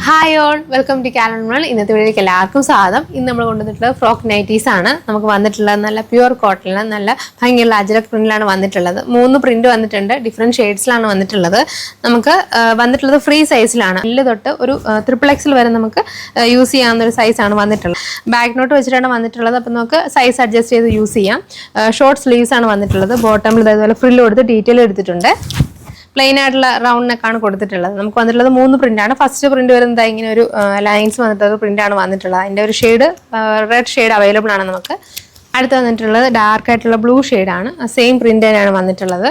Hi all, welcome to Kalan. ഇന്നത്തെ വീഡിയോയ്ക്ക് എല്ലാവർക്കും സ്വാഗതം. ഇന്ന് നമ്മൾ കൊണ്ടുവന്നിട്ടുള്ളത് ഫ്രോക്ക് നൈറ്റീസ് ആണ്. നമുക്ക് വന്നിട്ടുള്ളത് നല്ല പ്യുവർ കോട്ടണിൽ നല്ല ഭംഗിയുള്ള അജ്രക് പ്രിന്റിലാണ് വന്നിട്ടുള്ളത്. 3 പ്രിന്റ് വന്നിട്ടുണ്ട്, ഡിഫറെന്റ് ഷെയ്ഡ്സിലാണ് വന്നിട്ടുള്ളത്. നമുക്ക് വന്നിട്ടുള്ളത് ഫ്രീ സൈസിലാണ്. എല്ല് തൊട്ട് ഒരു XXL വരെ നമുക്ക് യൂസ് ചെയ്യാവുന്ന ഒരു സൈസാണ് വന്നിട്ടുള്ളത്. ബാക്ക് നോട്ട് വെച്ചിട്ടാണ് വന്നിട്ടുള്ളത്. അപ്പം നമുക്ക് സൈസ് അഡ്ജസ്റ്റ് ചെയ്ത് യൂസ് ചെയ്യാം. ഷോർട്ട് സ്ലീവ്സ് ആണ് വന്നിട്ടുള്ളത്. ബോട്ടമിൽ ഇതേപോലെ ഫ്രില്ല് കൊടുത്ത് ഡീറ്റെയിൽ എടുത്തിട്ടുണ്ട്. പ്ലെയിൻ ആയിട്ടുള്ള റൗണ്ട് നെക്കാണ് കൊടുത്തിട്ടുള്ളത്. നമുക്ക് വന്നിട്ടുള്ളത് 3 പ്രിന്റാണ്. ഫസ്റ്റ് പ്രിന്റ് വരുന്നത് ഇങ്ങനെ ഒരു ലൈൻസ് വന്നിട്ടുള്ള പ്രിന്റാണ് വന്നിട്ടുള്ളത്. അതിൻ്റെ ഒരു ഷെയ്ഡ് റെഡ് ഷെയ്ഡ് അവൈലബിൾ ആണ് നമുക്ക്. അടുത്ത് വന്നിട്ടുള്ളത് ഡാർക്ക് ആയിട്ടുള്ള ബ്ലൂ ഷെയ്ഡാണ്. സെയിം പ്രിന്റ് തന്നെയാണ് വന്നിട്ടുള്ളത്.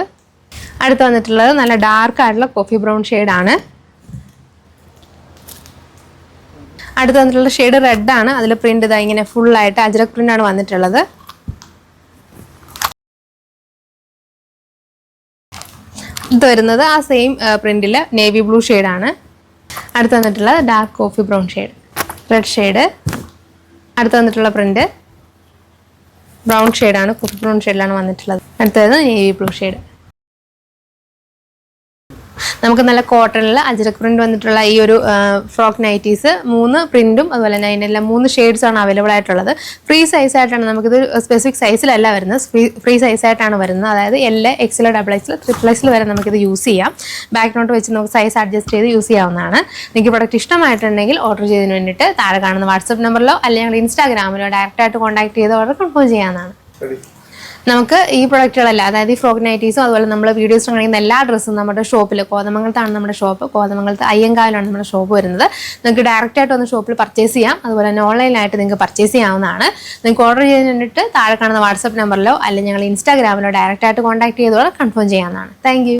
അടുത്ത് വന്നിട്ടുള്ളത് നല്ല ഡാർക്ക് ആയിട്ടുള്ള കോഫി ബ്രൗൺ ഷെയ്ഡാണ്. അടുത്ത് വന്നിട്ടുള്ള ഷെയ്ഡ് റെഡ് ആണ്. അതിൽ പ്രിന്റ് ഇതാ ഇങ്ങനെ ഫുള്ളായിട്ട് അജ്രക് പ്രിന്റ് ആണ് വന്നിട്ടുള്ളത്. ഇത് വരുന്നത് ആ സെയിം പ്രിന്റിൽ നേവി ബ്ലൂ ഷെയ്ഡാണ്. അടുത്ത് വന്നിട്ടുള്ളത് dark coffee brown shade, red shade. അടുത്ത് വന്നിട്ടുള്ള പ്രിന്റ് ബ്രൗൺ ഷെയ്ഡാണ്, കോഫി ബ്രൗൺ ഷെയ്ഡിലാണ് വന്നിട്ടുള്ളത്. അടുത്തത് നേവി ബ്ലൂ ഷെയ്ഡ്. നമുക്ക് നല്ല കോട്ടണിൽ അജ്രക് പ്രിന്റ് വന്നിട്ടുള്ള ഈ ഒരു ഫ്രോക്ക് നൈറ്റീസ് 3 പ്രിന്റും അതുപോലെ തന്നെ അതിനെല്ലാം 3 ഷെയ്ഡ്സാണ് അവൈലബിൾ ആയിട്ടുള്ളത്. ഫ്രീ സൈസ് ആയിട്ടാണ് നമുക്കിത് സ്പെസിഫിക് സൈസിലല്ല വരുന്നത്, ഫ്രീ സൈസ് ആയിട്ടാണ് വരുന്നത്. അതായത് L, XL, XXL, XXL വരെ നമുക്കിത് യൂസ് ചെയ്യാം. ബാക്ക് നോട്ട് വെച്ച് നമുക്ക് സൈസ് അഡ്ജസ്റ്റ് ചെയ്ത് യൂസ് ചെയ്യാവുന്നതാണ്. നിങ്ങൾക്ക് പ്രൊഡക്റ്റ് ഇഷ്ടമായിട്ടുണ്ടെങ്കിൽ ഓർഡർ ചെയ്തതിന് വേണ്ടിയിട്ട് താഴെ കാണുന്ന വാട്സപ്പ് നമ്പറിലോ അല്ലെങ്കിൽ ഇൻസ്റ്റാഗ്രാമിലോ ഡയറക്റ്റായിട്ട് കോൺടാക്ട് ചെയ്ത് ഓർഡർ കൺഫേം ചെയ്യാവുന്നതാണ്. നമുക്ക് ഈ പ്രൊഡക്റ്റുകളല്ല, അതായത് ഈ ഫ്രോക്ക് നൈറ്റീസും അതുപോലെ നമ്മൾ വീഡിയോസ് കാണിക്കുന്ന എല്ലാ ഡ്രസ്സും നമ്മുടെ ഷോപ്പിൽ കോതമംഗലത്താണ് നമ്മുടെ ഷോപ്പ്. കോതമംഗലത്ത് അയ്യങ്കാവിലാണ് നമ്മുടെ ഷോപ്പ് വരുന്നത്. നിങ്ങൾക്ക് ഡയറക്റ്റായിട്ട് വന്ന് ഷോപ്പിൽ പർച്ചേസ് ചെയ്യാം. അതുപോലെ തന്നെ ഓൺലൈനായിട്ട് നിങ്ങൾക്ക് പർച്ചേസ് ചെയ്യാവുന്നതാണ്. നിങ്ങൾക്ക് ഓർഡർ ചെയ്തതിന് വേണ്ടിയിട്ട് താഴെ കാണുന്ന വാട്സപ്പ് നമ്പറിലോ അല്ലെങ്കിൽ ഞങ്ങൾ ഇൻസ്റ്റാഗ്രാമിലോ ഡയറക്റ്റായിട്ട് കോൺടാക്ട് ചെയ്തോടെ കൺഫേം ചെയ്യാവുന്നതാണ്. Thank you.